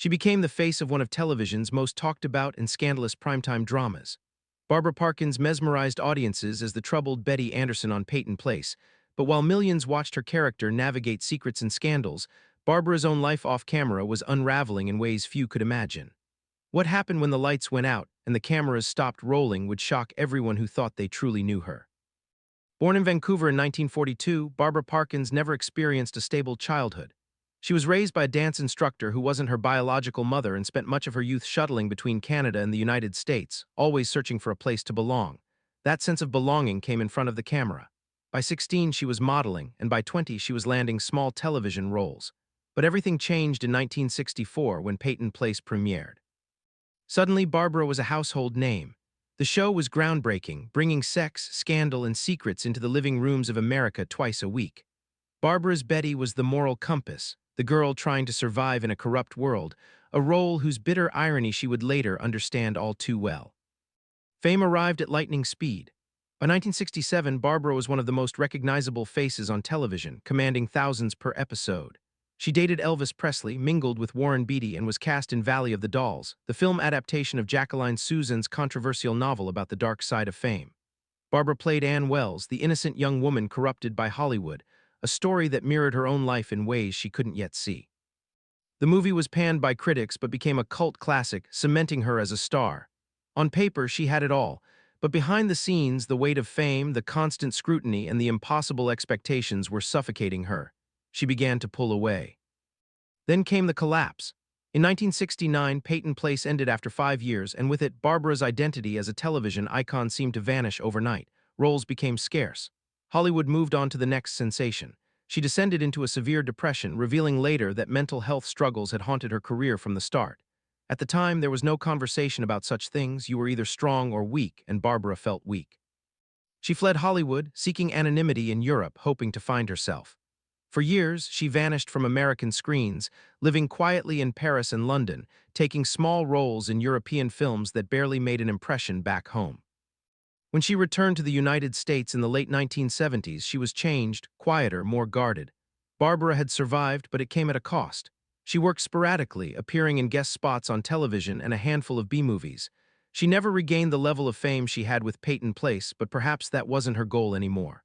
She became the face of one of television's most talked about and scandalous primetime dramas. Barbara Parkins mesmerized audiences as the troubled Betty Anderson on Peyton Place, but while millions watched her character navigate secrets and scandals, Barbara's own life off-camera was unraveling in ways few could imagine. What happened when the lights went out and the cameras stopped rolling would shock everyone who thought they truly knew her. Born in Vancouver in 1942, Barbara Parkins never experienced a stable childhood. She was raised by a dance instructor who wasn't her biological mother and spent much of her youth shuttling between Canada and the United States, always searching for a place to belong. That sense of belonging came in front of the camera. By 16, she was modeling, and by 20, she was landing small television roles. But everything changed in 1964 when Peyton Place premiered. Suddenly, Barbara was a household name. The show was groundbreaking, bringing sex, scandal, and secrets into the living rooms of America twice a week. Barbara's Betty was the moral compass, the girl trying to survive in a corrupt world, a role whose bitter irony she would later understand all too well. Fame arrived at lightning speed. By 1967, Barbara was one of the most recognizable faces on television, commanding thousands per episode. She dated Elvis Presley, mingled with Warren Beatty, and was cast in Valley of the Dolls, the film adaptation of Jacqueline Susann's controversial novel about the dark side of fame. Barbara played Ann Wells, the innocent young woman corrupted by Hollywood, a story that mirrored her own life in ways she couldn't yet see. The movie was panned by critics but became a cult classic, cementing her as a star. On paper, she had it all, but behind the scenes, the weight of fame, the constant scrutiny, and the impossible expectations were suffocating her. She began to pull away. Then came the collapse. In 1969, Peyton Place ended after 5 years, and with it, Barbara's identity as a television icon seemed to vanish overnight. Roles became scarce. Hollywood moved on to the next sensation. She descended into a severe depression, revealing later that mental health struggles had haunted her career from the start. At the time, there was no conversation about such things. You were either strong or weak, and Barbara felt weak. She fled Hollywood, seeking anonymity in Europe, hoping to find herself. For years, she vanished from American screens, living quietly in Paris and London, taking small roles in European films that barely made an impression back home. When she returned to the United States in the late 1970s, she was changed, quieter, more guarded. Barbara had survived, but it came at a cost. She worked sporadically, appearing in guest spots on television and a handful of B-movies. She never regained the level of fame she had with Peyton Place, but perhaps that wasn't her goal anymore.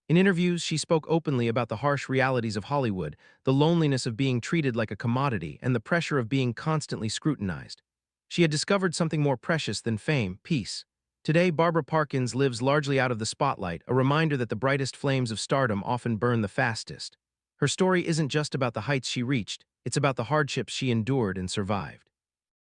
In interviews, she spoke openly about the harsh realities of Hollywood, the loneliness of being treated like a commodity, and the pressure of being constantly scrutinized. She had discovered something more precious than fame, peace. Today, Barbara Parkins lives largely out of the spotlight, a reminder that the brightest flames of stardom often burn the fastest. Her story isn't just about the heights she reached, it's about the hardships she endured and survived.